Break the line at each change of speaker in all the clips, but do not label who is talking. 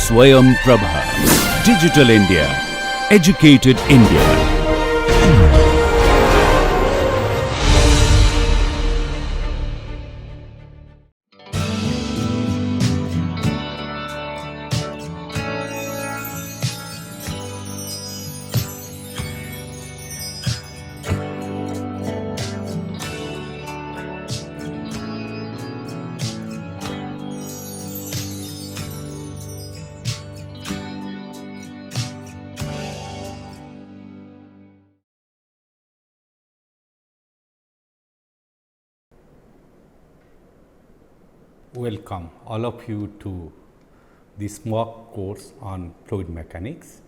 Swayam Prabha. Digital India. Educated India.
Welcome all of you to this mock course on fluid mechanics.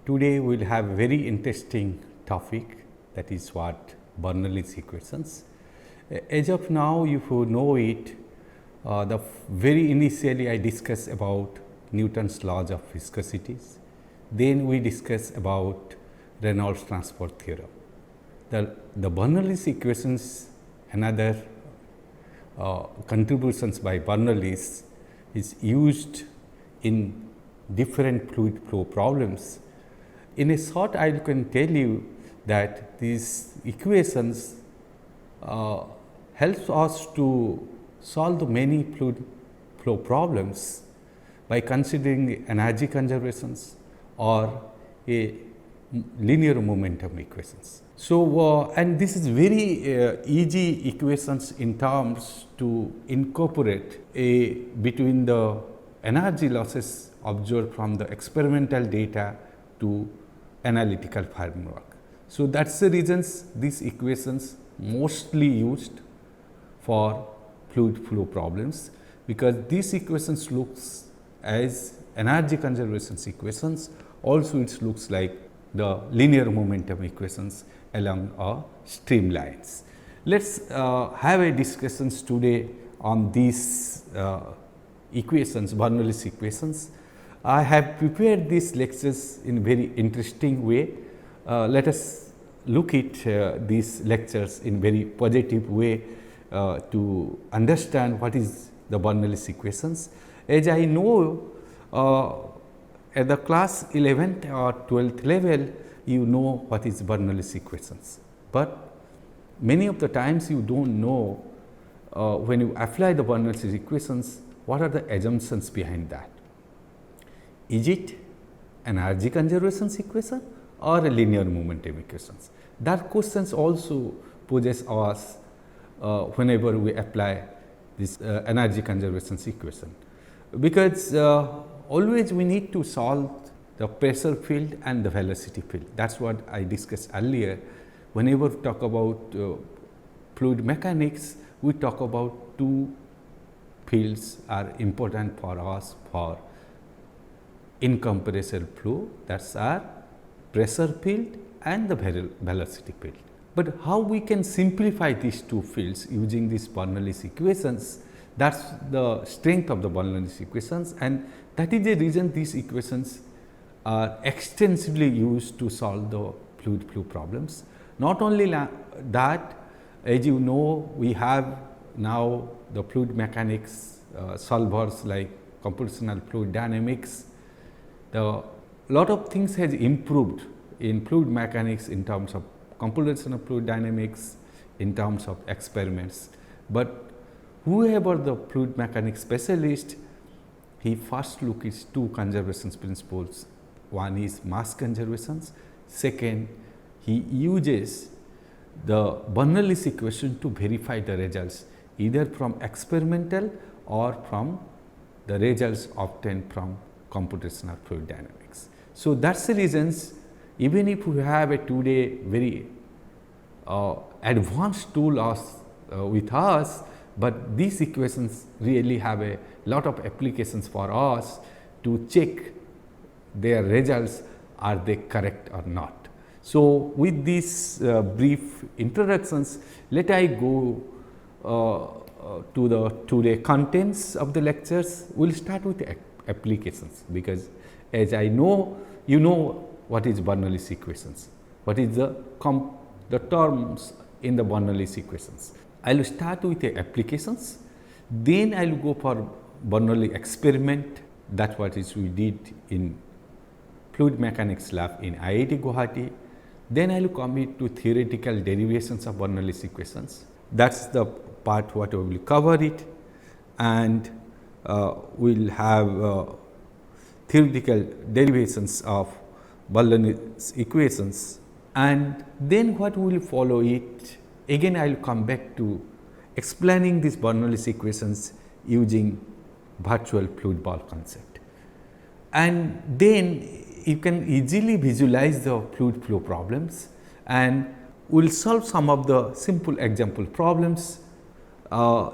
Today we will have a very interesting topic, that is what Bernoulli's equations. As of now, if you know it, very initially I discussed about Newton's laws of viscosities. Then we discussed about Reynolds transport theorem. The Bernoulli's equations, another contributions by Bernoulli is used in different fluid flow problems. In a short, I can tell you that these equations helps us to solve many fluid flow problems by considering energy conservations or a linear momentum equations. So, and this is very easy equations in terms to incorporate between the energy losses observed from the experimental data to analytical framework. So, that is the reasons these equations mostly used for fluid flow problems, because these equations looks as energy conservation equations, also it looks like the linear momentum equations along streamlines. Let us have a discussions today on these equations, Bernoulli's equations. I have prepared these lectures in very interesting way. Let us look at these lectures in very positive way to understand what is the Bernoulli's equations. As I know, at the class 11th or 12th level, you know what is Bernoulli's equations, but many of the times you do not know when you apply the Bernoulli's equations, what are the assumptions behind that. Is it an energy conservation equation or a linear momentum equations? That questions also poses us whenever we apply this energy conservation equation, because always we need to solve the pressure field and the velocity field. That is what I discussed earlier. Whenever we talk about fluid mechanics, we talk about two fields are important for us for incompressible flow, that is our pressure field and the velocity field. But how we can simplify these two fields using these Bernoulli's equations, that is the strength of the Bernoulli's equations, and that is the reason these equations are extensively used to solve the fluid flow problems. Not only that, as you know, we have now the fluid mechanics solvers like computational fluid dynamics. The lot of things has improved in fluid mechanics in terms of computational fluid dynamics, in terms of experiments, but whoever the fluid mechanics specialist, he first look at two conservation principles. One is mass conservation, second he uses the Bernoulli's equation to verify the results either from experimental or from the results obtained from computational fluid dynamics. So, that is the reasons even if we have a today very advanced tool with us, but these equations really have a lot of applications for us to check their results, are they correct or not. So, with these brief introductions, let I go to the today contents of the lectures. We will start with applications, because as I know, you know what is Bernoulli's equations, what is the terms in the Bernoulli's equations. I will start with the applications, then I will go for Bernoulli experiment, That's what is we did in fluid mechanics lab in IIT Guwahati. Then I will come to theoretical derivations of Bernoulli's equations. That's the part what we will cover it, and we will have theoretical derivations of Bernoulli's equations, and then what will follow it, again I will come back to explaining these Bernoulli's equations using virtual fluid ball concept. And then you can easily visualize the fluid flow problems, and we will solve some of the simple example problems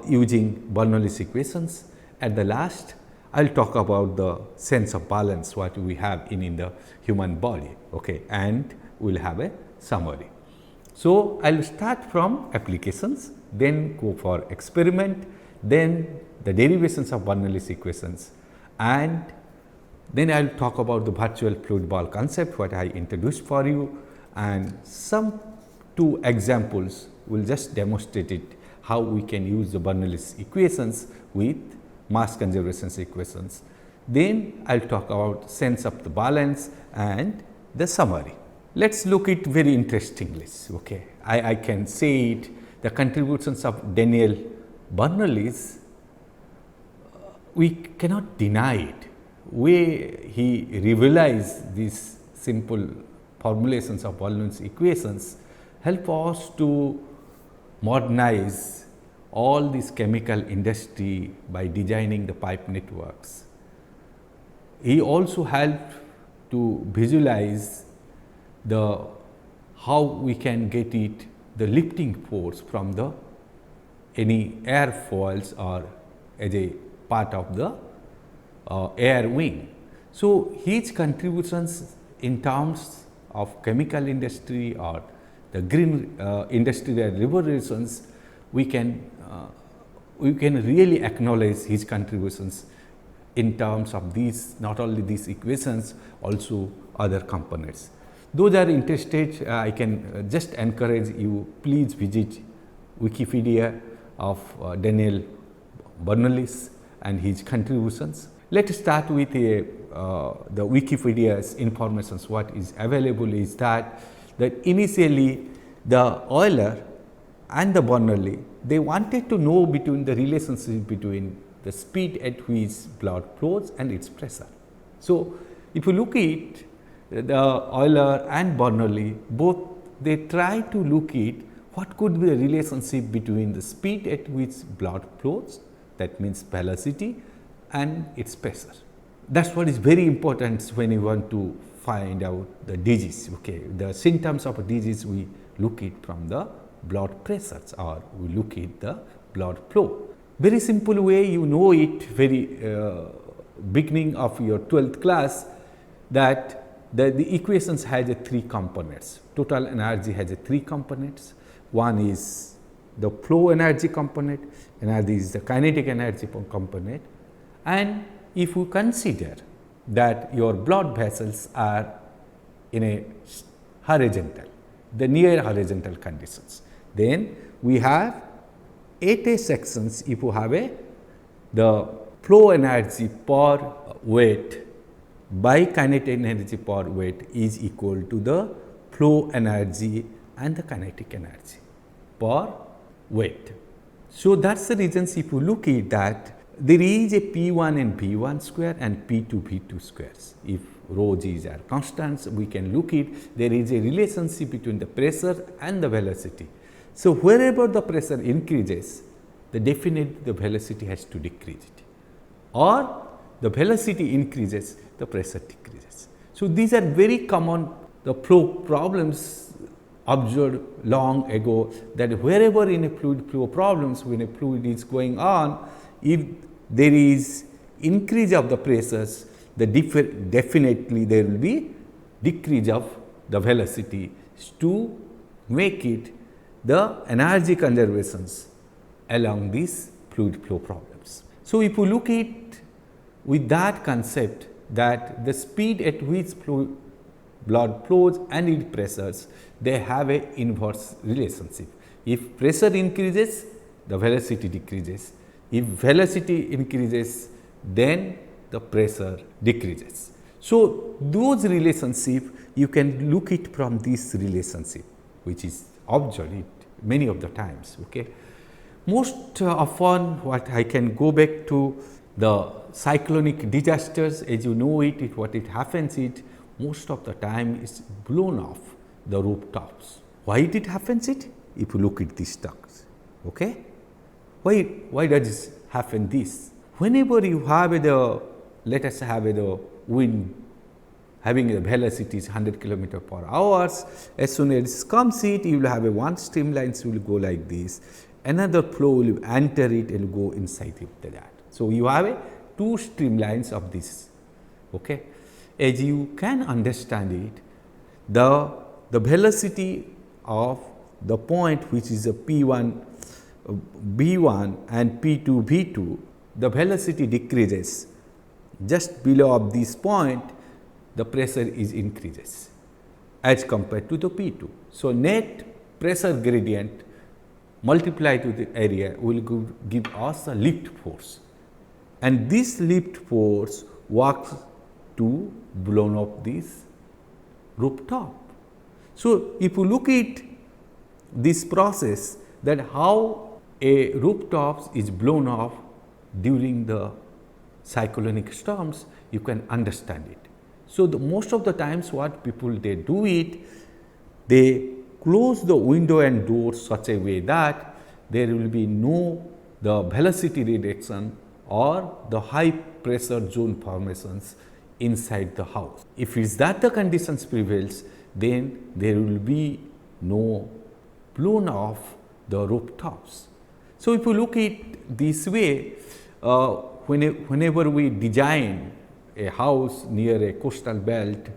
using Bernoulli's equations. At the last, I will talk about the sense of balance what we have in the human body, okay, and we will have a summary. So, I will start from applications, then go for experiment, then the derivations of Bernoulli's equations, and then I will talk about the virtual fluid ball concept what I introduced for you, and some two examples will just demonstrate it how we can use the Bernoulli's equations with mass conservation equations. Then I will talk about sense of the balance and the summary. Let us look it very interestingly. Okay. I can say it, the contributions of Daniel Bernoulli, we cannot deny it. Way he realized these simple formulations of Bernoulli's equations help us to modernize all this chemical industry by designing the pipe networks. He also helped to visualize the how we can get it the lifting force from the any airfoils or as a part of the air wing. So, his contributions in terms of chemical industry or the green industrial revolutions, we can really acknowledge his contributions in terms of these, not only these equations, also other components. Those are interested, I can just encourage you, please visit Wikipedia of Daniel Bernoulli and his contributions. Let us start with the Wikipedia's informations. What is available is that initially the Euler and the Bernoulli, they wanted to know between the relationship between the speed at which blood flows and its pressure. So, if you look at the Euler and Bernoulli, both they try to look at what could be the relationship between the speed at which blood flows, that means velocity, and its pressure. That is what is very important when you want to find out the disease. Okay. The symptoms of a disease we look at from the blood pressures or we look at the blood flow. Very simple way you know it very beginning of your 12th class that the equations has a 3 components. Total energy has a 3 components. One is the flow energy component, another is the kinetic energy component, and if you consider that your blood vessels are in a horizontal, the near horizontal conditions, then we have 8 sections. If you have the flow energy per weight by kinetic energy per weight is equal to the flow energy and the kinetic energy per weight. So, that is the reasons if you look at that there is a P1 and V1 square and P2 V2 squares. If rho g's are constants, we can look at there is a relationship between the pressure and the velocity. So, wherever the pressure increases, the velocity has to decrease it, or the velocity increases, the pressure decreases. So, these are very common the flow problems observed long ago, that wherever in a fluid flow problems when a fluid is going on, if there is increase of the pressures, definitely there will be decrease of the velocity to make it the energy conservations along these fluid flow problems. So, if you look at with that concept that the speed at which blood flows and its pressures, they have a inverse relationship. If pressure increases, the velocity decreases. If velocity increases, then the pressure decreases. So, those relationship you can look it from this relationship, which is observed many of the times. Okay. Most often what I can go back to the cyclonic disasters, as you know it what it happens most of the time is blown off the rooftops. Why it happens if you look at these ducts. Okay. Why does it happen this? Whenever you have let us have the wind having a velocity is 100 km per hour, as soon as it comes you will have one streamline will go like this, another flow will enter it and go inside that. So, you have two streamlines of this. Okay. As you can understand it, the velocity of the point which is a P1 B1 and P2 V2, the velocity decreases. Just below of this point, the pressure is increases as compared to the P2. So, net pressure gradient multiplied to the area will give us a lift force, and this lift force works to blown up this rooftop. So, if you look at this process, that how a rooftop is blown off during the cyclonic storms, you can understand it. So, most of the times what people they do they close the window and doors such a way that there will be no the velocity reduction or the high pressure zone formations inside the house. If is that the conditions prevails, then there will be no blown off the rooftops. So, if you look at this way, whenever we design a house near a coastal belt,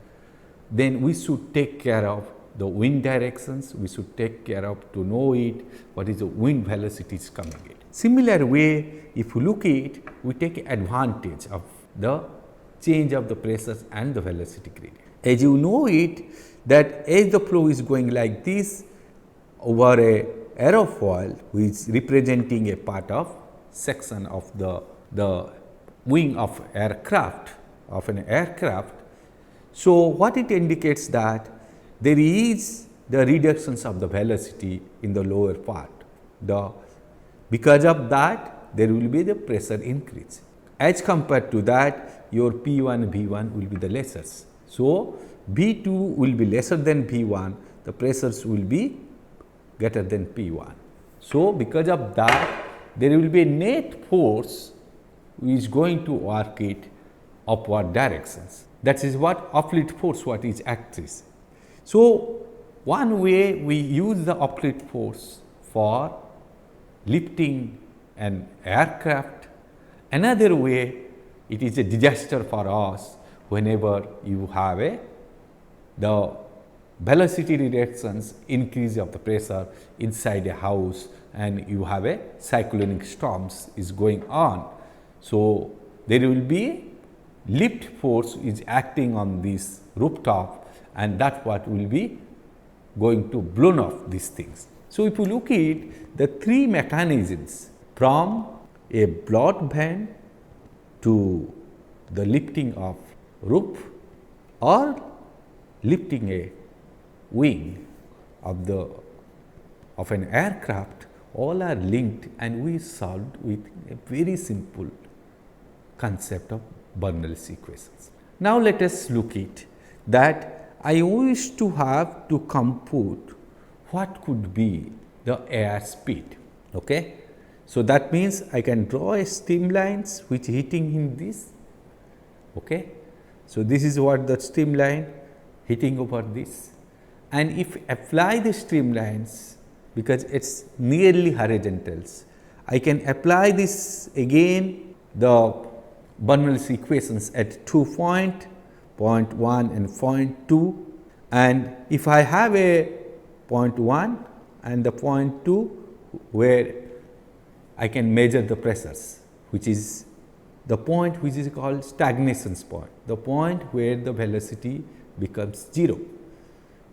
then we should take care of the wind directions, we should take care of to know what is the wind velocity is coming in. Similar way, if you look at we take advantage of the change of the pressures and the velocity gradient. As you know that as the flow is going like this over a aerofoil which is representing a part of section of the wing of an aircraft. So, what it indicates that there is the reductions of the velocity in the lower part. Because of that there will be the pressure increase. As compared to that, your P1 V1 will be the lesser. So, V2 will be lesser than V1, the pressures will be greater than P1. So, because of that there will be a net force which is going to work it upward directions. That is what uplift force what is acts. So, one way we use the uplift force for lifting an aircraft, another way it is a disaster for us whenever you have the velocity reductions, increase of the pressure inside a house and you have a cyclonic storms is going on. So, there will be lift force is acting on this rooftop and that what will be going to blown off these things. So, if you look at the three mechanisms from a broadband to the lifting of roof or lifting a wing of an aircraft, all are linked and we solved with a very simple concept of Bernoulliâ equations. Now, let us look at that I wish to have to compute what could be the air speed. Okay. So, that means I can draw a streamlines which hitting in this. Okay. So, this is what the streamline hitting over this, and if apply the streamlines because it is nearly horizontals, I can apply this again the Bernoulliâ equations at 2 point, point 1 and point 2, and if I have a point 1 and the point 2 where I can measure the pressures, which is the point which is called stagnation point, the point where the velocity becomes 0.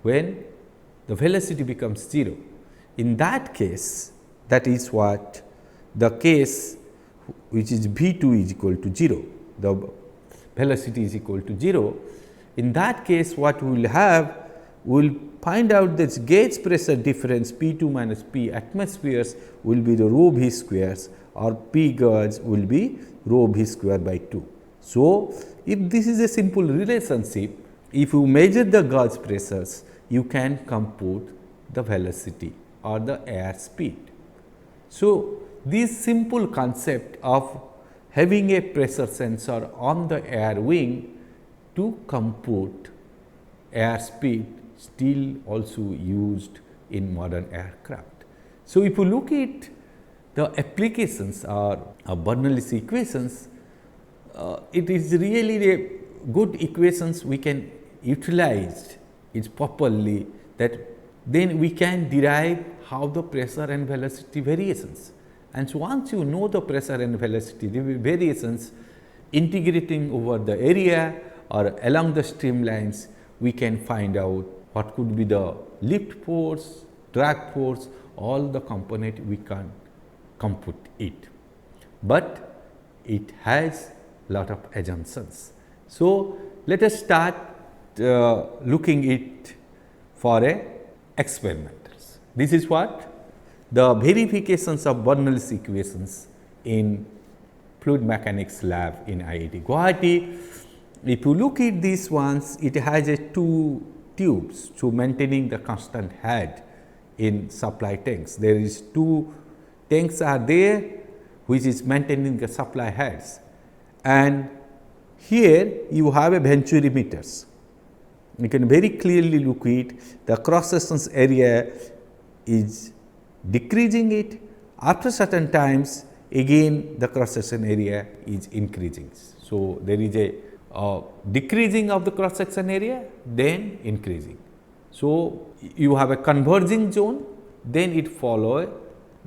When the velocity becomes 0, in that case, that is what the case which is V2 is equal to 0. The velocity is equal to 0. In that case, what we will have, we will find out this gauge pressure difference P2 minus P atmospheres will be the rho v squares, or P gauge will be rho v square by 2. So, if this is a simple relationship, if you measure the gauge pressures, you can compute the velocity or the air speed. So, this simple concept of having a pressure sensor on the air wing to compute air speed still also used in modern aircraft. So, if you look at the applications or Bernoulli's equations, it is really a good equations we can utilize it properly, that then we can derive how the pressure and velocity variations. And so, once you know the pressure and velocity variations, integrating over the area or along the streamlines, we can find out what could be the lift force, drag force, all the component we can compute it. But it has lot of assumptions. So, let us start looking it for a experimentals. This is what the verifications of Bernoulli's equations in fluid mechanics lab in IIT Guwahati. If you look at these ones, it has a 2 tubes to maintaining the constant head in supply tanks. There is 2 tanks are there which is maintaining the supply heads, and here you have a venturi meters. You can very clearly look at the cross sections area is decreasing it. After certain times, again the cross section area is increasing. So, there is a decreasing of the cross section area, then increasing. So, you have a converging zone, then it follow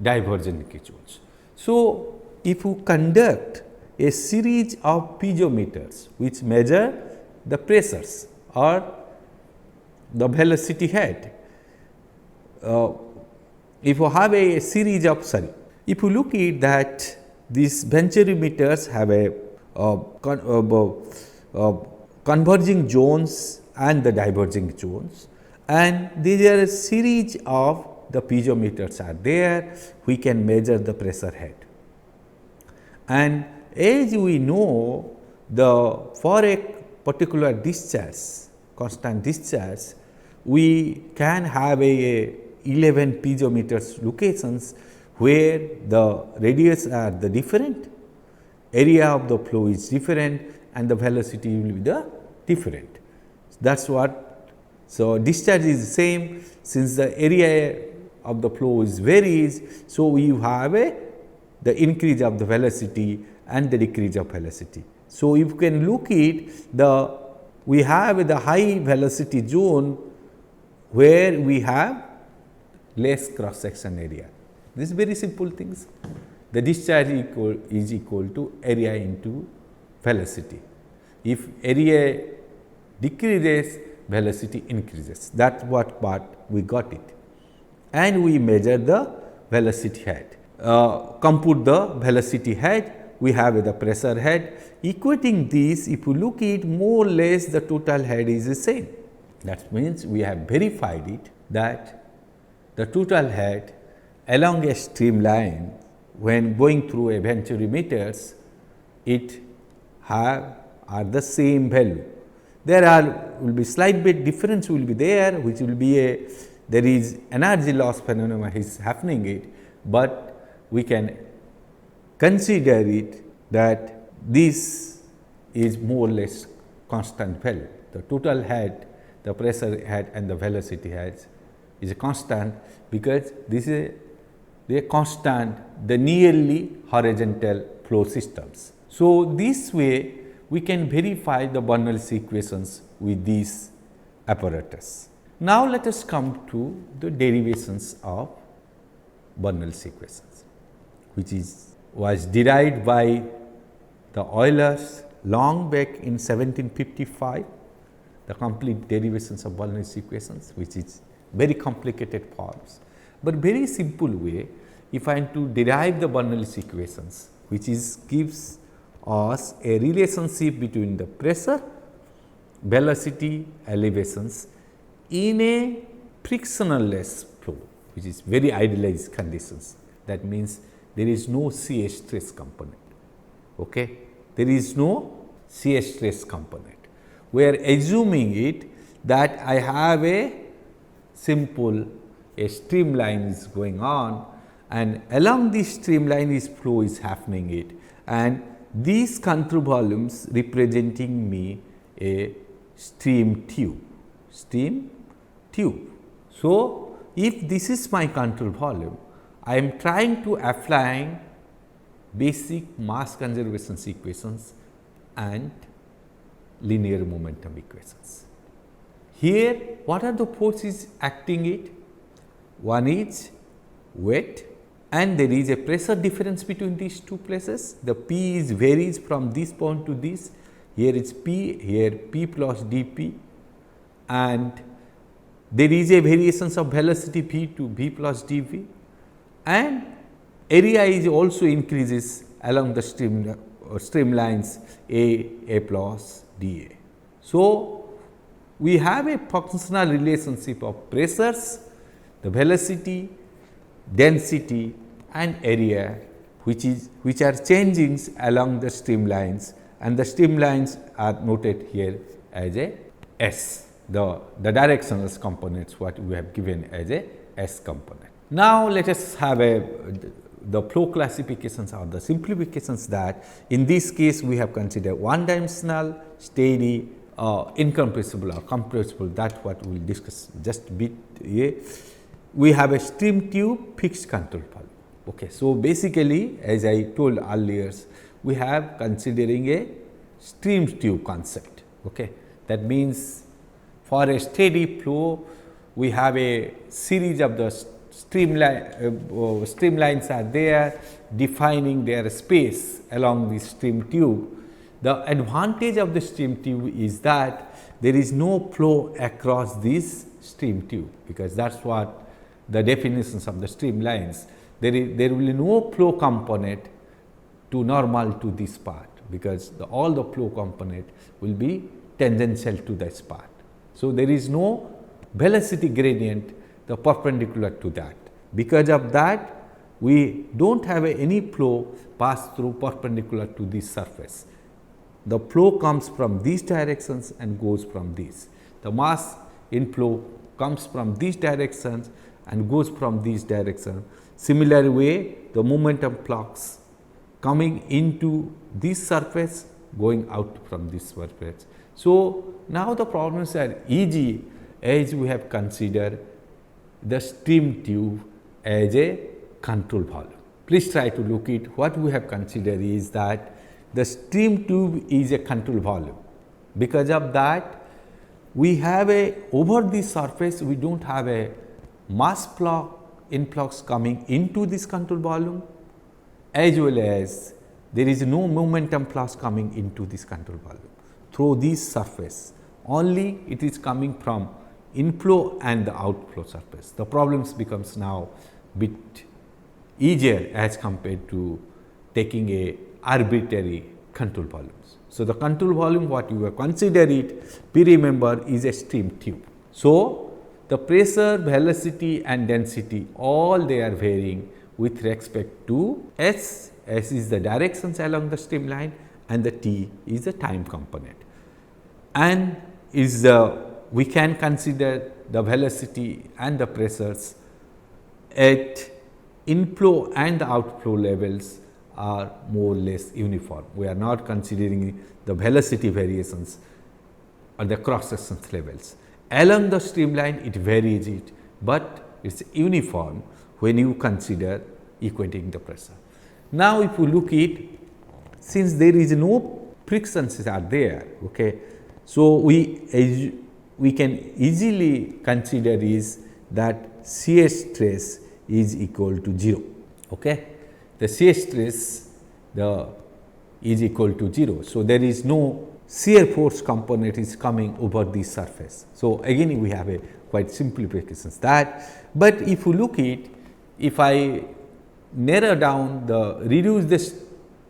divergent zones. So, if you conduct a series of piezometers which measure the pressures or the velocity head, if you have a series of if you look at that, these venturimeters have a converging zones and the diverging zones, and there are a series of the piezometers are there, we can measure the pressure head. And as we know, for a particular discharge, constant discharge, we can have a 11 piezometers locations where the radius are the different, area of the flow is different, and the velocity will be the different. That is what. So, discharge is the same, since the area of the flow is varies. So, you have the increase of the velocity and the decrease of velocity. So, you can look at we have the high velocity zone where we have less cross section area. This is very simple things. The discharge is equal to area into velocity. If area decreases, velocity increases. That is what part we got it. And we measure the velocity head. Compute the velocity head, we have the pressure head. Equating these, if you look at more or less the total head is the same. That means, we have verified it that the total head along a streamline when going through a venturimeters, it are the same value. There will be slight bit difference will be there, which will be there is energy loss phenomenon is happening it, but we can consider it that this is more or less constant value. The total head, the pressure head and the velocity head is a constant, because this is a constant the nearly horizontal flow systems. So, this way we can verify the Bernoulli's equations with these apparatus. Now, let us come to the derivations of Bernoulli's equations, which was derived by the Eulers long back in 1755, the complete derivations of Bernoulli's equations, which is very complicated forms, but very simple way. If I am to derive the Bernoulli's equations, which gives
as a relationship between the pressure, velocity, elevations in a frictionless flow, which is very idealized conditions. That means there is no shear stress component. Okay? There is no shear stress component. We are assuming it that I have a simple streamline is going on, and along this streamline this flow is happening it, and these control volumes representing me a stream tube. So, if this is my control volume, I am trying to apply basic mass conservation equations and linear momentum equations. Here, what are the forces acting it? One is weight, and there is a pressure difference between these two places. The P is varies from this point to this. Here is P, here P plus dP, and there is a variations of velocity V to V plus dV, and area is also increases along the streamlines A plus dA. So, we have a functional relationship of pressures, the velocity, density and area which are changing along the streamlines, and the streamlines are noted here as a S. The directional components what we have given as a S component. Now, let us have the flow classifications or the simplifications that in this case we have considered one dimensional, steady, incompressible or compressible, that what we will discuss just a bit here. We have a stream tube fixed control volume. Okay. So, basically as I told earlier, we have considering a stream tube concept. Okay. That means, for a steady flow we have a series of the streamlines are there defining their space along the stream tube. The advantage of the stream tube is that there is no flow across this stream tube, because that is what the definitions of the streamlines. There will be no flow component to normal to this part, because all the flow component will be tangential to this part. So, there is no velocity gradient the perpendicular to that. Because of that, we do not have any flow pass through perpendicular to this surface. The flow comes from these directions and goes from these. The mass inflow comes from these directions and goes from these directions. Similar way, the momentum flux coming into this surface, going out from this surface. So, now the problems are easy as we have considered the stream tube as a control volume. Please try to look at what we have considered is that the stream tube is a control volume. Because of that, we have a over this surface, we do not have a mass influx coming into this control volume, as well as there is no momentum flux coming into this control volume through this surface. Only it is coming from inflow and the outflow surface. The problems becomes now bit easier as compared to taking a arbitrary control volumes. So, the control volume what you have considered it, we remember is a stream tube. So, the pressure, velocity and density all they are varying with respect to S. S is the directions along the streamline and the T is the time component, and is the we can consider the velocity and the pressures at inflow and the outflow levels are more or less uniform. We are not considering the velocity variations at the cross section levels. Along the streamline it varies it, but it is uniform when you consider equating the pressure. Now, if you look at, since there is no frictions are there, okay, so we can easily consider is that shear stress is equal to 0. Okay. The shear stress is equal to 0. So, there is no shear force component is coming over the surface. So, again we have a quite simplifications that, but if you look at, if I narrow down the reduce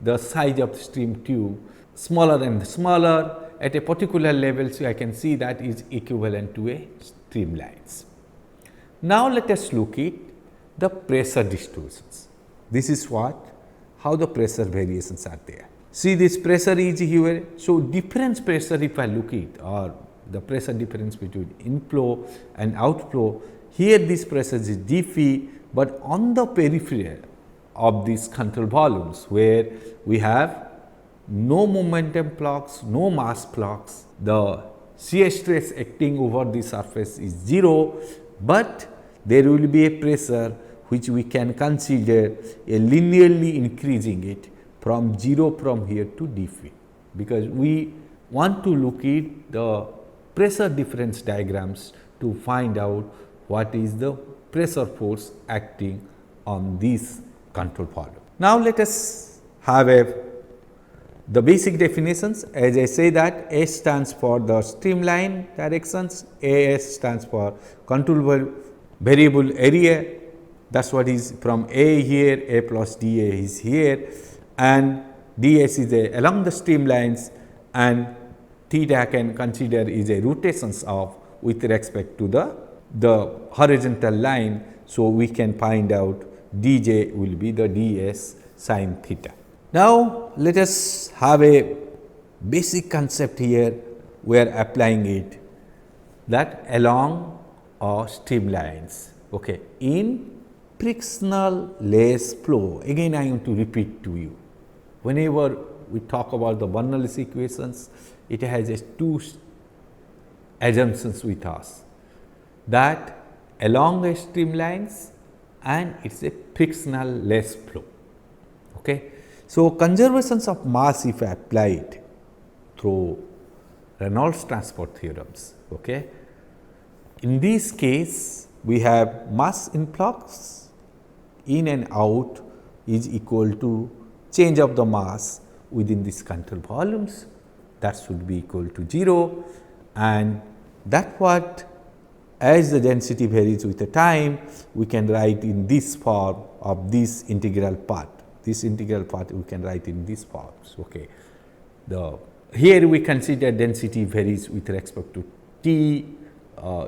the size of the stream tube smaller and smaller. At a particular level, so I can see that is equivalent to a streamlines. Now, let us look at the pressure distortions. This is how the pressure variations are there. See, this pressure is here. So, difference pressure if I look at, or the pressure difference between inflow and outflow, here this pressure is dphi, but on the periphery of these control volumes where we have no momentum flux, no mass flux, the shear stress acting over the surface is 0, but there will be a pressure which we can consider a linearly increasing it from 0 from here to dphi, because we want to look at the pressure difference diagrams to find out what is the pressure force acting on this control volume. Now, let us have the basic definitions. As I say that S stands for the streamline directions, AS stands for controllable variable area, that is what is from A here, A plus dA is here, and ds is along the streamlines, and theta can consider is a rotations of with respect to the horizontal line. So, we can find out dj will be the ds sin theta. Now, let us have a basic concept here, we are applying it, that along streamlines, okay, in frictional less flow. Again, I want to repeat to you, whenever we talk about the Bernoulliâ equations, it has two assumptions with us, that along the streamlines and it is a frictional less flow. Okay. So, conservations of mass if I apply it through Reynolds transport theorems. Okay. In this case, we have mass influx in and out is equal to change of the mass within this control volumes, that should be equal to 0, and that what as the density varies with the time, we can write in this form of this integral part. This integral part we can write in this forms. Okay. Here we consider density varies with respect to t,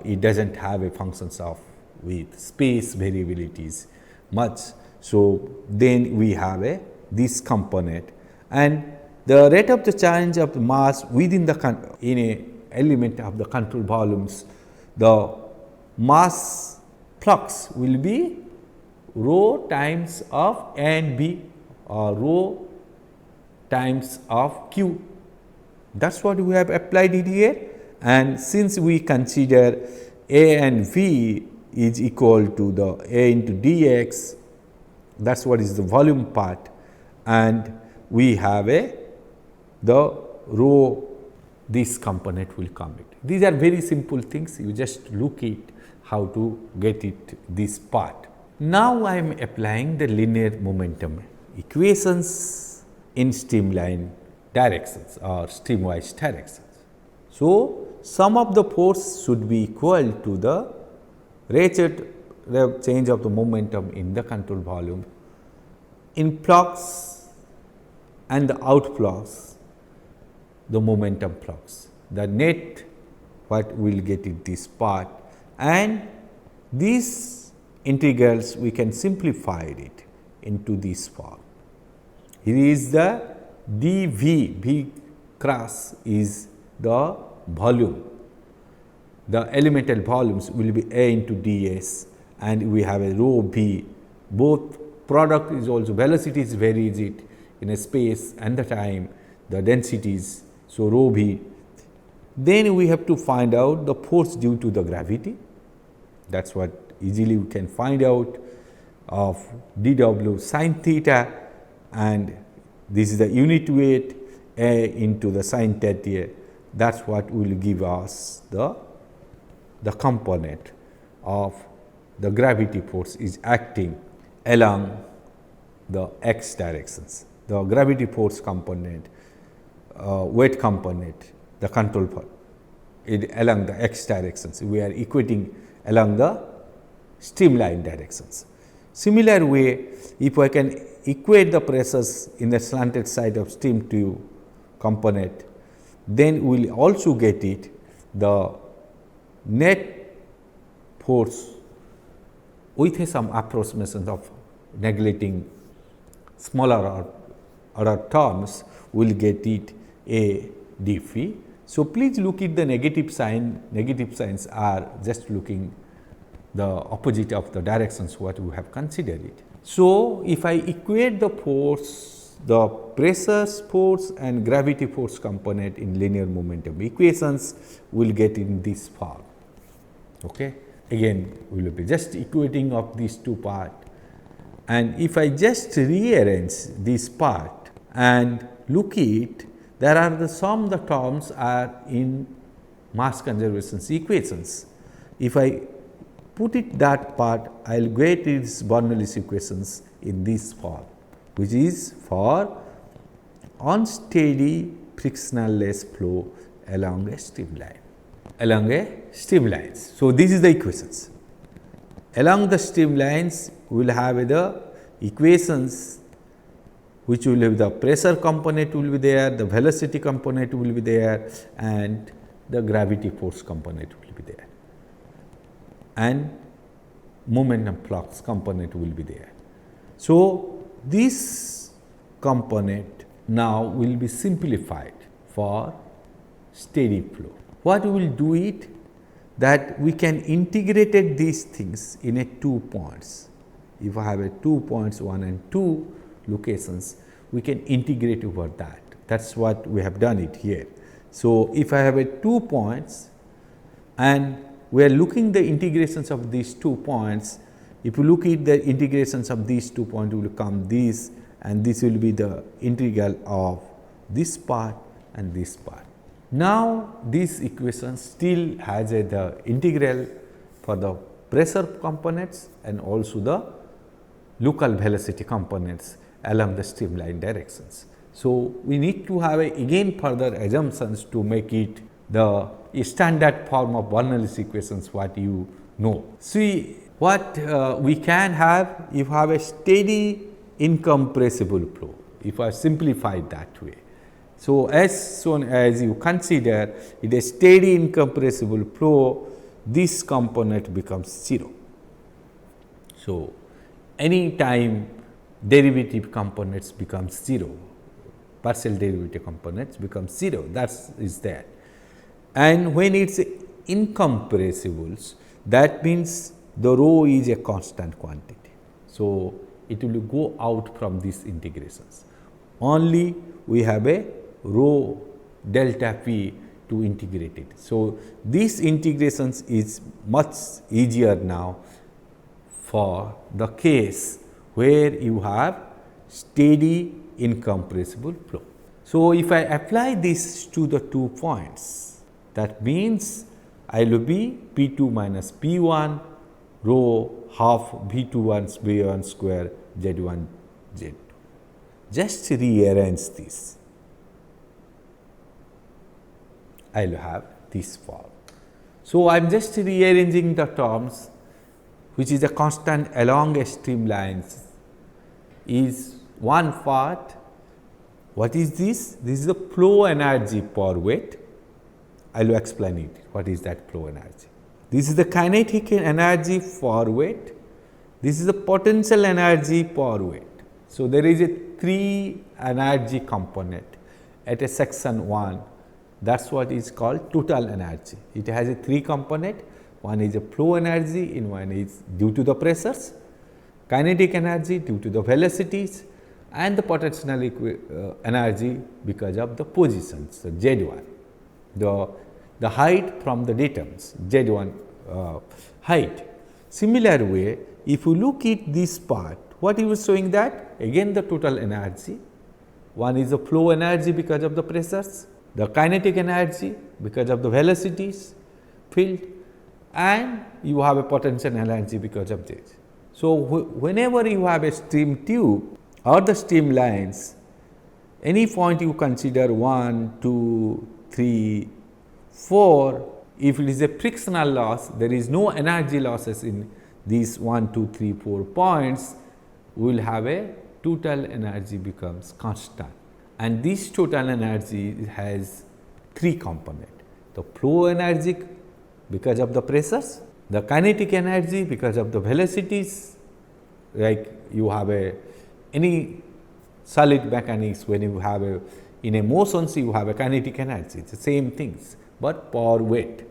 it does not have a functions of with space variabilities much. So, then we have this component, and the rate of the change of the mass within the in a element of the control volumes, the mass flux will be rho times of A and B, or rho times of Q. That is what we have applied it here, and since we consider A and V is equal to the A into dx, that is what is the volume part, and we have the rho, this component will come it. These are very simple things, you just look at how to get it this part. Now, I am applying the linear momentum equations in streamline directions or streamwise directions. So, sum of the force should be equal to the rate of change of the momentum in the control volume, influx and the outflux, the momentum flux, the net what we will get in this part, and these integrals we can simplify it into this form. Here is the dV, V cross is the volume, the elemental volumes will be A into ds, and we have a rho v, both product is also velocities varies it in a space and the time, the densities. So, rho v. Then we have to find out the force due to the gravity, that is what easily we can find out of dw sin theta, and this is the unit weight A into the sin theta, that is what will give us the component of the gravity force is acting along the x directions. The gravity force component, weight component, the control part along the x directions, we are equating along the streamline directions. Similar way, if I can equate the pressures in the slanted side of steam tube component, then we will also get it the net force with some approximations of neglecting smaller order terms, we will get it a d phi. So, please look at the negative sign. Negative signs are just looking the opposite of the directions what we have considered it. So, if I equate the force, the pressure force and gravity force component in linear momentum equations, we will get in this form. Okay. Again, we will be just equating of these two parts, and if I just rearrange this part and look at, there are the terms are in mass conservation equations. If I put it that part, I will get its Bernoulli's equations in this form, which is for unsteady frictionless flow along a streamline. So, this is the equations. Along the streamlines, we will have the equations which will have the pressure component will be there, the velocity component will be there, and the gravity force component will be there, and momentum flux component will be there. So, this component now will be simplified for steady flow. What we will do it, that we can integrate these things in a 2 points. If I have a 2 points 1 and 2 locations, we can integrate over that. That is what we have done it here. So, if I have a 2 points and we are looking the integrations of these 2 points, if you look at the integrations of these 2 points, will come this, and this will be the integral of this part and this part. Now, this equation still has the integral for the pressure components and also the local velocity components along the streamline directions. So, we need to have again further assumptions to make it the standard form of Bernoulli's equations what you know. See what we can have if have a steady incompressible flow, if I simplify it that way. So, as soon as you consider it a steady incompressible flow, this component becomes 0. So, any time derivative components becomes 0, partial derivative components becomes 0, that is there. And when it is incompressibles, that means the rho is a constant quantity. So, it will go out from these integrations. Only we have a rho delta p to integrate it. So, this integrations is much easier now for the case where you have steady incompressible flow. So, if I apply this to the 2 points, that means I will be P 2 minus P 1 rho half V 2 1 V 1 square Z 1 Z 2. Just rearrange this, I will have this form. So, I am just rearranging the terms which is a constant along a streamlines is one part. What is this? This is the flow energy per weight. I will explain it. What is that flow energy? This is the kinetic energy per weight. This is the potential energy per weight. So, there is a 3 energy component at a section 1. That is what is called total energy. It has a 3 component. One is a flow energy, in one is due to the pressures, kinetic energy due to the velocities, and the potential energy because of the positions, the Z 1, the height from the datums, Z 1 height. Similar way, if you look at this part, what you are showing that? Again the total energy, one is the flow energy because of the pressures, the kinetic energy because of the velocities field, and you have a potential energy because of this. So, whenever you have a stream tube or the streamlines, any point you consider 1, 2, 3, 4, if it is a frictional loss, there is no energy losses in these 1, 2, 3, 4 points, we will have a total energy becomes constant, and this total energy has 3 components: the flow energy because of the pressures, the kinetic energy because of the velocities, like you have any solid mechanics, when you have in a motion you have a kinetic energy, it is the same things, but per weight,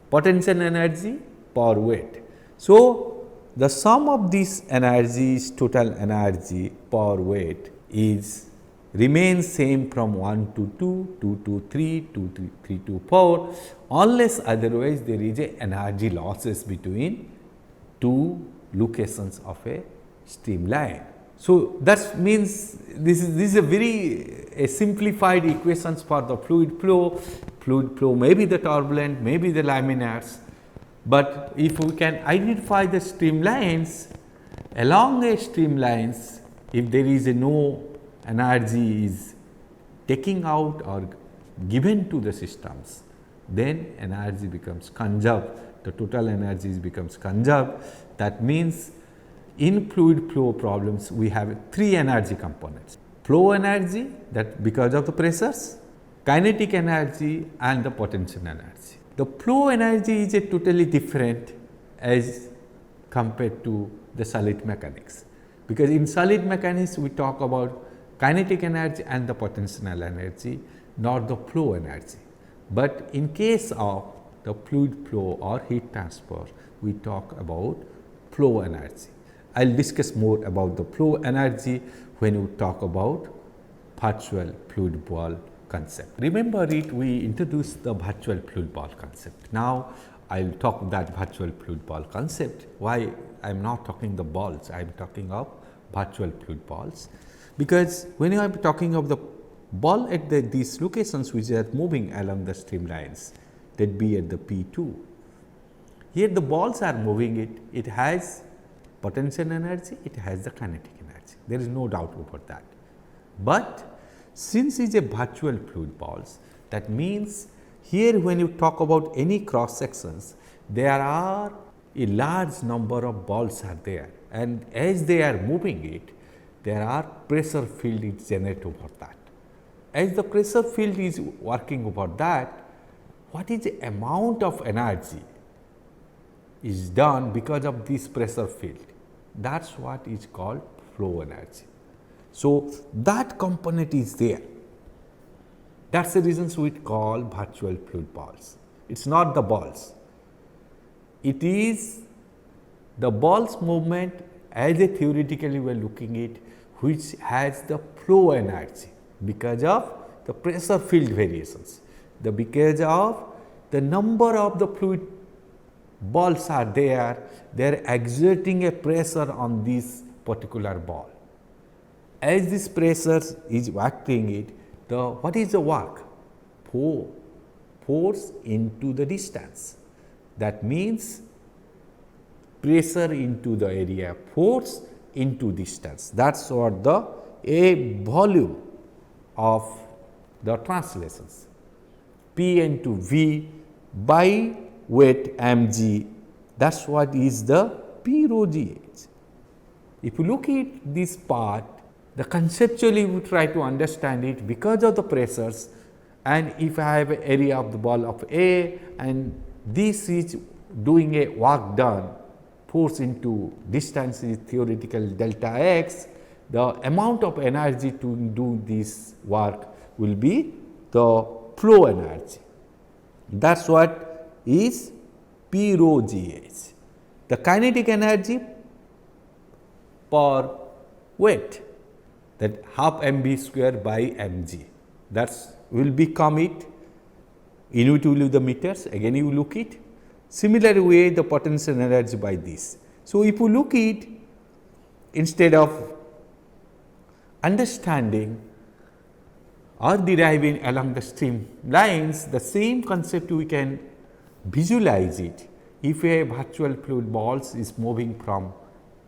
potential energy per weight. So, the sum of these energies, total energy per weight is remains same from 1 to 2, 2 to 3, 2 to 3 to 4, unless otherwise there is a energy losses between two locations of a streamline. So, that means this is a very simplified equations for the fluid flow. Fluid flow may be the turbulent, may be the laminars, but if we can identify the streamlines, along a streamlines, if there is no energy is taking out or given to the systems, then energy becomes conserved, the total energy becomes conserved. That means, in fluid flow problems we have 3 energy components: flow energy, that because of the pressures, kinetic energy and the potential energy. The flow energy is a totally different as compared to the solid mechanics, because in solid mechanics we talk about kinetic energy and the potential energy, not the flow energy. But in case of the fluid flow or heat transfer, we talk about flow energy. I will discuss more about the flow energy when we talk about virtual fluid ball concept. Remember it, we introduced the virtual fluid ball concept. Now, I will talk that virtual fluid ball concept. Why I am not talking the balls, I am talking of virtual fluid balls, because when I am talking of the ball at these locations which are moving along the streamlines, that be at the P2, here the balls are moving, it has potential energy, it has the kinetic energy, there is no doubt over that. But since it is a virtual fluid balls, that means here when you talk about any cross sections, there are a large number of balls are there, and as they are moving it, there are pressure field is generated over that. As the pressure field is working over that, what is the amount of energy is done because of this pressure field? That is what is called flow energy. So, that component is there. That is the reasons we call virtual fluid balls. It is not the balls, it is the balls movement as a theoretically we are looking at, which has the flow energy because of the pressure field variations, because of the number of the fluid balls are there, they are exerting a pressure on this particular ball. As this pressure is acting it, what is the work? Force into the distance. That means pressure into the area, force into distance. That is what the a volume of the translations, P into V by weight mg, that is what is the P rho g h. If you look at this part, the conceptually we try to understand it because of the pressures, and if I have an area of the ball of A and this is doing a work done, force into distance is theoretical delta x, the amount of energy to do this work will be the flow energy. That is what is P rho g h. The kinetic energy per weight, that half mv square by mg, that will become it, unit will be the meters, again you look it. Similar way the potential energy by this. So, if you look it, instead of understanding or deriving along the stream lines, the same concept we can visualize it. If a virtual fluid balls is moving from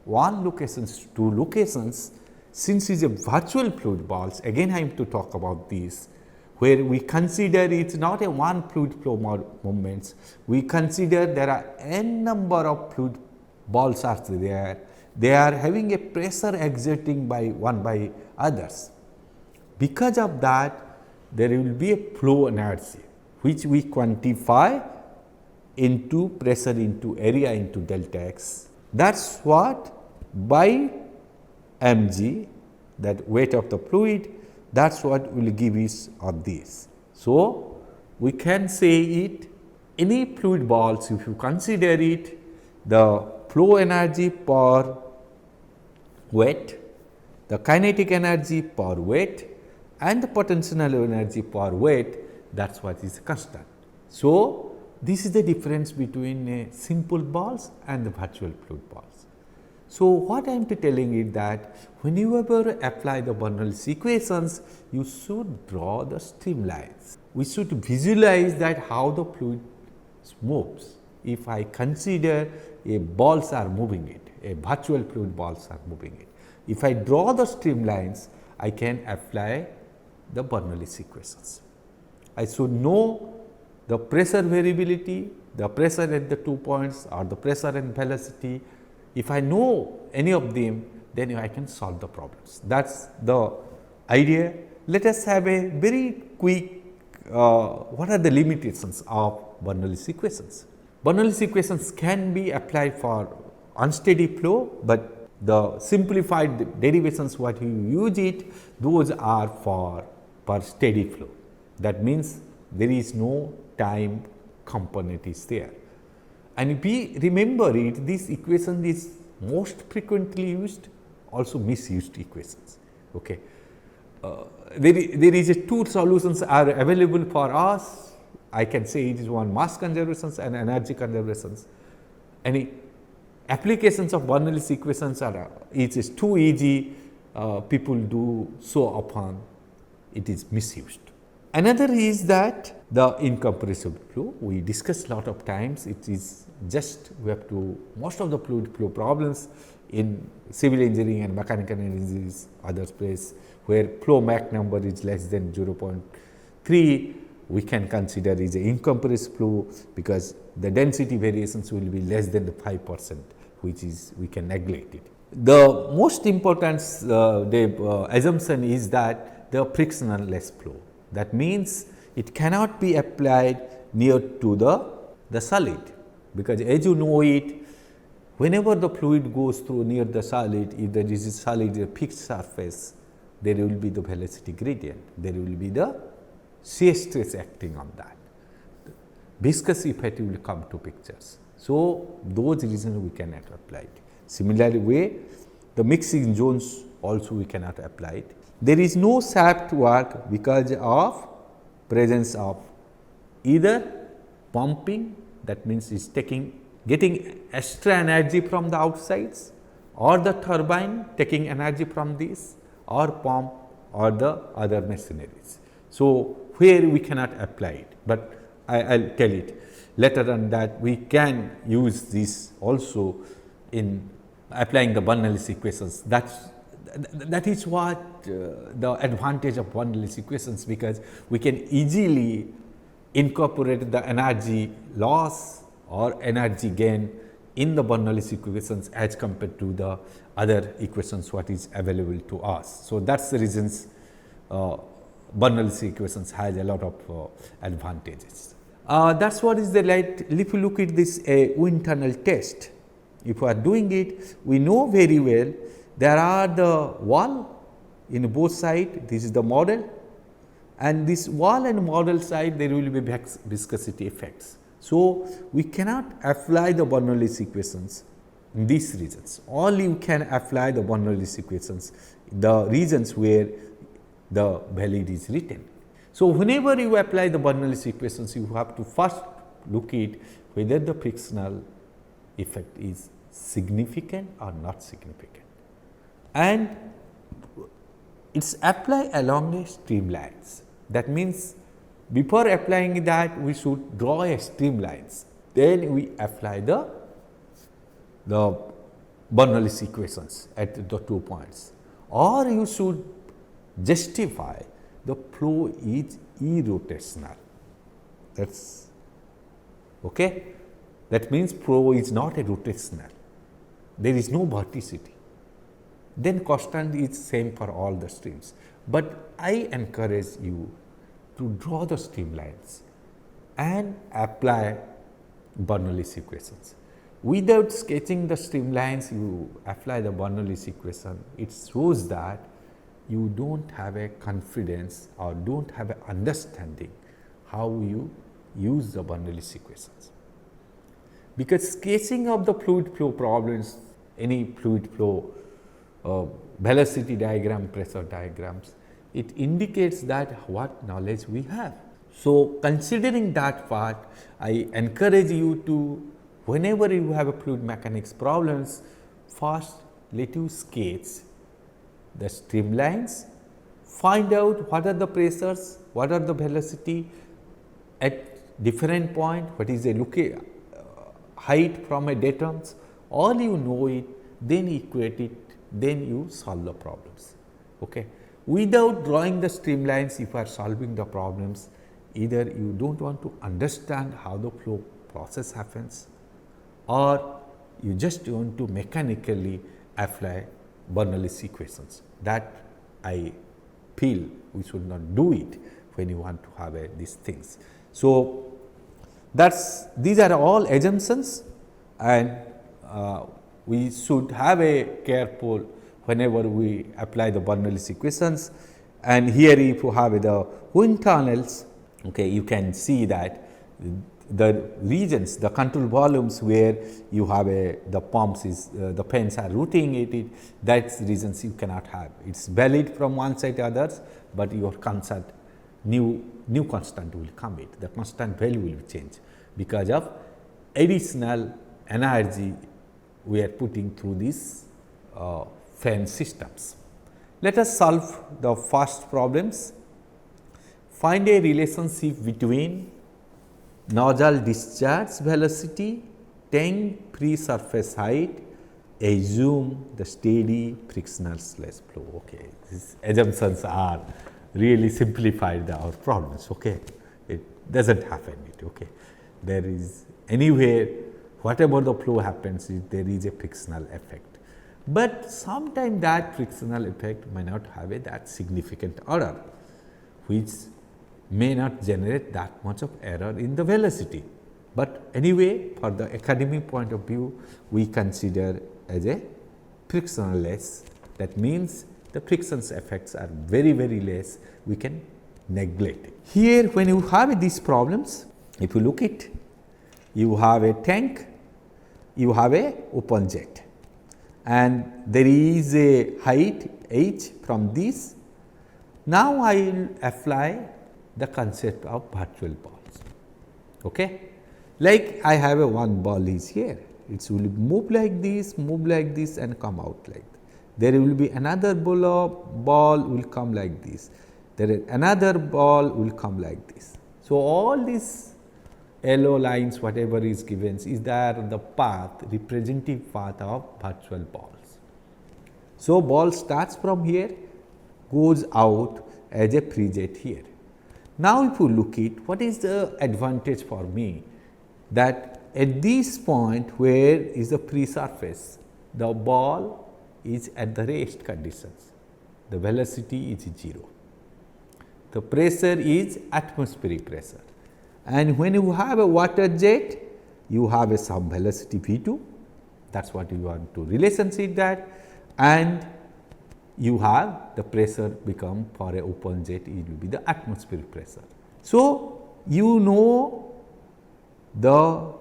one locations to two locations, since it is a virtual fluid balls, again I am to talk about this, where we consider it is not a one fluid flow movements, we consider there are n number of fluid balls are there, they are having a pressure exerting by one by others. Because of that, there will be a flow energy which we quantify into pressure into area into delta x. That is what by mg, that weight of the fluid, that is what will give us of this. So, we can say it, any fluid balls, if you consider it, the flow energy per weight, the kinetic energy per weight and the potential energy per weight, that is what is constant. So, this is the difference between simple balls and the virtual fluid balls. So, what I am telling is that when you ever apply the Bernoulli's equations, you should draw the streamlines. We should visualize that how the fluid moves. If I consider a balls are moving it, a virtual fluid balls are moving it. If I draw the streamlines, I can apply the Bernoulli's equations. I should know the pressure variability, the pressure at the 2 points or the pressure and velocity. If I know any of them, then I can solve the problems. That is the idea. Let us have a very quick, what are the limitations of Bernoulli's equations? Bernoulli's equations can be applied for unsteady flow, but the simplified derivations what you use it, those are for steady flow. That means there is no time component is there. And if we remember it, this equation is most frequently used, also misused equations. Okay. There is two solutions are available for us. I can say it is one mass conservations and energy conservations. Any applications of Bernoulli's equations are it is too easy, people do so often, it is misused. Another is that the incompressible flow, we discussed lot of times, it is just we have to, most of the fluid flow problems in civil engineering and mechanical engineering is other place where flow Mach number is less than 0.3, we can consider is a incompressible flow because the density variations will be less than the 5%, which is we can neglect it. The most important assumption is that the frictionless flow. That means it cannot be applied near to the solid, because as you know it, whenever the fluid goes through near the solid, if there is a solid a fixed surface, there will be the velocity gradient, there will be the shear stress acting on that. Viscous effect will come to pictures. So, those reasons we cannot apply it. Similarly way, the mixing zones also we cannot apply it. There is no shaft work because of presence of either pumping, that means is getting extra energy from the outsides, or the turbine taking energy from this, or pump or the other machineries. So, where we cannot apply it, but I will tell it later on that we can use this also in applying the Bernoulli's equations. That is what the advantage of Bernoulli's equations, because we can easily incorporate the energy loss or energy gain in the Bernoulli's equations as compared to the other equations what is available to us. So, that is the reasons Bernoulli's equations has a lot of advantages. That is what is the light. If you look at this wind tunnel test, if we are doing it, we know very well there are the wall in both sides, this is the model, and this wall and model side there will be viscosity effects. So, we cannot apply the Bernoulli's equations in these regions, only we can apply the Bernoulli's equations the regions where the value is written. So, whenever you apply the Bernoulli's equations, you have to first look at whether the frictional effect is significant or not significant, and it is applied along a streamlines. That means, before applying that we should draw a streamlines, then we apply the Bernoulli's equations at the 2 points, or you should justify the flow is irrotational. That's okay. That means flow is not a rotational. there is no vorticity, then constant is same for all the streams. But I encourage you to draw the streamlines and apply Bernoulli's equations. Without sketching the streamlines, you apply the Bernoulli's equation, it shows that you don't have a confidence or don't have an understanding how you use the Bernoulli's equations. Because sketching of the fluid flow problems, any fluid flow velocity diagram, pressure diagrams, it indicates that what knowledge we have. So, considering that part, I encourage you to, whenever you have a fluid mechanics problems, first let you sketch the streamlines, find out what are the pressures, what are the velocity at different point, what is the height from a datums, all you know it, then equate it, then you solve the problems. Okay. Without drawing the streamlines, if you are solving the problems, either you do not want to understand how the flow process happens, or you just want to mechanically apply Bernoulli's equations. That I feel we should not do it when you want to have these things. So, these are all assumptions, and we should have a careful whenever we apply the Bernoulli's equations. And here if you have the wind tunnels, okay, you can see that the regions, the control volumes where you have the pumps is the fans are routing it, that's regions you cannot have. It's valid from one side to others, but your constant new constant will come it, the constant value will change because of additional energy we are putting through these fan systems. Let us solve the first problems. Find a relationship between nozzle discharge velocity, tank free surface height, assume the steady frictional sludge flow. Okay. These assumptions are really simplified our problems. Okay. It does not happen. Okay. There is anywhere whatever the flow happens, there is a frictional effect. But sometimes that frictional effect may not have that significant error, which may not generate that much of error in the velocity. But anyway, for the academic point of view, we consider as a frictional less. That means the friction's effects are very, very less, we can neglect it. Here when you have these problems, if you look at, you have a tank, you have a open jet, and there is a height h from this. Now, I will apply the concept of virtual balls. Okay. Like I have a one ball is here, it will move like this and come out like that. There will be another ball will come like this, there is another ball will come like this. So, all these yellow lines whatever is given is there the path, representative path of virtual balls. So, ball starts from here, goes out as a free jet here. Now, if you look at what is the advantage for me, that at this point where is the free surface, the ball is at the rest conditions, the velocity is 0, the pressure is atmospheric pressure, and when you have a water jet, you have a some velocity V2, that is what you want to relationship that, and you have the pressure become for a open jet, it will be the atmospheric pressure. So, you know the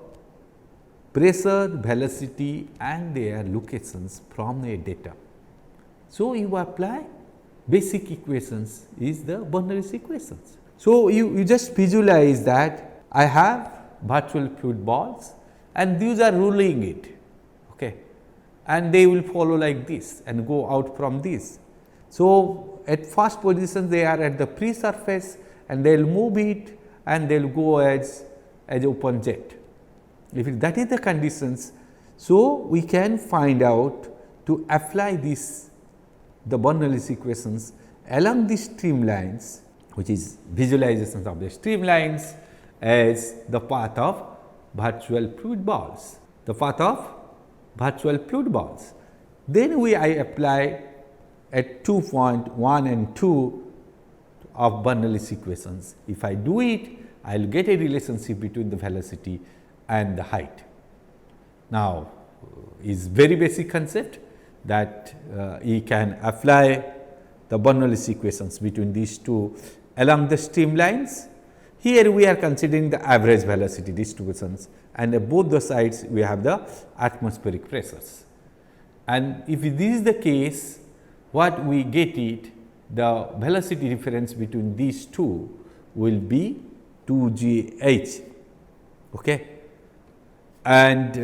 pressure, velocity and their locations from a data. So, you apply basic equations is the Bernoulli's equations. So, you just visualize that I have virtual fluid balls and these are ruling it. Okay. And they will follow like this and go out from this. So, at first position they are at the free surface and they will move it and they will go as open jet. If that is the conditions, so we can find out to apply this the Bernoulli's equations along the streamlines, which is visualizations of the streamlines as the path of virtual fluid balls. The path of virtual fluid balls. Then I apply at 2.1 and 2 of Bernoulli's equations. If I do it, I will get a relationship between the velocity and the height. Now, is very basic concept that you can apply the Bernoulli's equations between these two along the streamlines. Here we are considering the average velocity distributions, and at both the sides we have the atmospheric pressures. And if this is the case, what we get it, the velocity difference between these two will be 2gh. Okay. And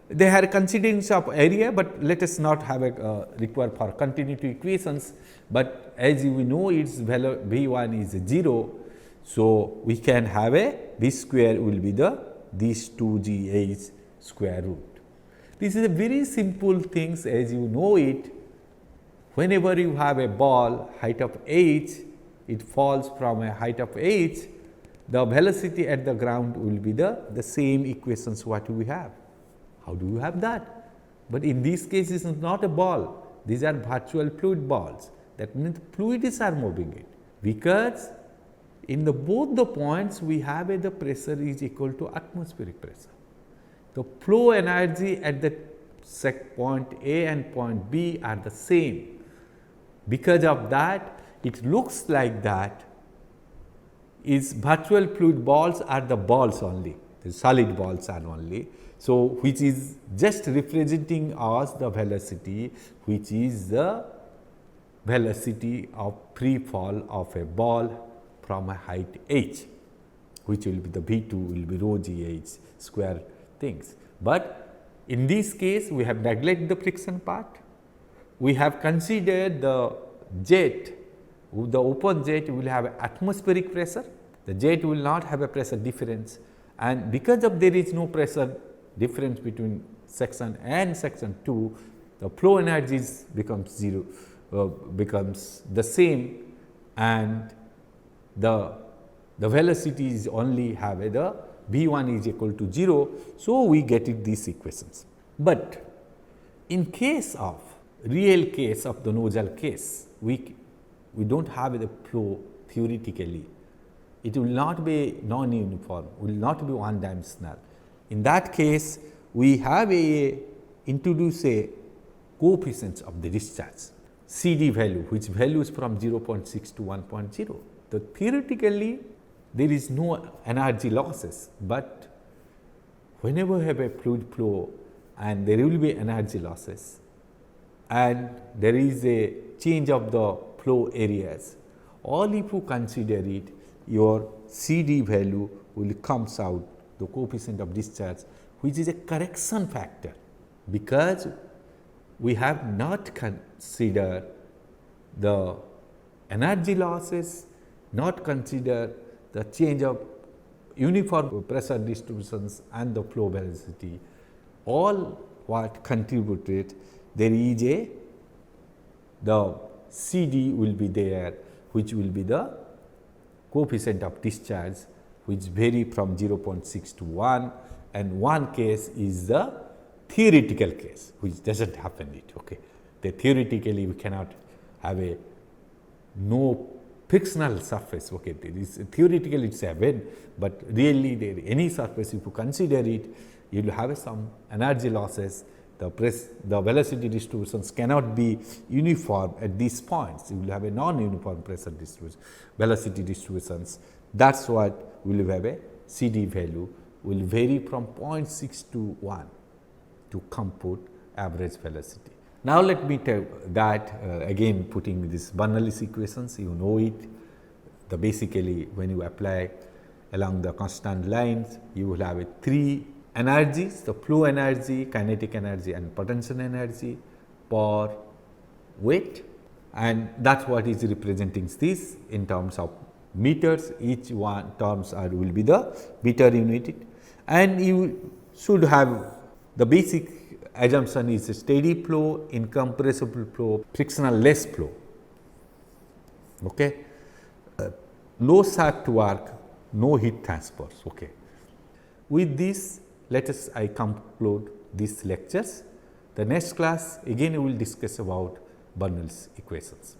they are considering of area, but let us not have a require for continuity equations, but as we know its value V1 is 0. So, we can have a V square will be these 2gh square root. This is a very simple things, as you know it. Whenever you have a ball height of h, it falls from a height of h, the velocity at the ground will be the same equations what we have. How do you have that? But in this case, it is not a ball, these are virtual fluid balls. That means fluids are moving it, because in both the points we have the pressure is equal to atmospheric pressure. The flow energy at the point A and point B are the same. Because of that, it looks like that is virtual fluid balls are the balls only, the solid balls are only. So, which is just representing us the velocity, which is the velocity of free fall of a ball from a height h, which will be the V2 will be rho g h square things. But in this case, we have neglected the friction part. We have considered the jet, the open jet will have atmospheric pressure, the jet will not have a pressure difference, and because of there is no pressure difference between section and section 2, the flow energies becomes 0, becomes the same, and the velocity is only have the V1 is equal to 0. So, we get it these equations. But in case of real case of the nozzle case, we do not have the flow theoretically, it will not be non-uniform, will not be one dimensional. In that case, we have introduce a coefficient of the discharge, CD value, which values from 0.6 to 1.0. So, theoretically there is no energy losses, but whenever you have a fluid flow and there will be energy losses and there is a change of the flow areas, all if you consider it, your CD value will comes out the coefficient of discharge, which is a correction factor, because we have not considered the energy losses, not consider the change of uniform pressure distributions and the flow velocity, all what contributed, there is the CD will be there, which will be the coefficient of discharge, which vary from 0.6 to 1, and one case is the theoretical case, which does not happen it. Okay. The theoretically we cannot have a no frictional surface. Okay. There is theoretically it is a bed, but really there any surface if you consider it, you will have some energy losses. The velocity distributions cannot be uniform at these points. You will have a non-uniform pressure distribution, velocity distributions. That is what we will have a CD value will vary from 0.6 to 1 to compute average velocity. Now, let me tell that again putting this Bernoulli's equations, you know it, the basically when you apply along the constant lines, you will have a 3 energies, the flow energy, kinetic energy and potential energy per weight, and that is what is representing this in terms of meters. Each one terms will be the meter unit, and you should have the basic assumption is a steady flow, incompressible flow, frictional-less flow. Okay. Low shaft work, no heat transfers. Okay. With this, let us I conclude these lectures. The next class again we will discuss about Bernoulli's equations.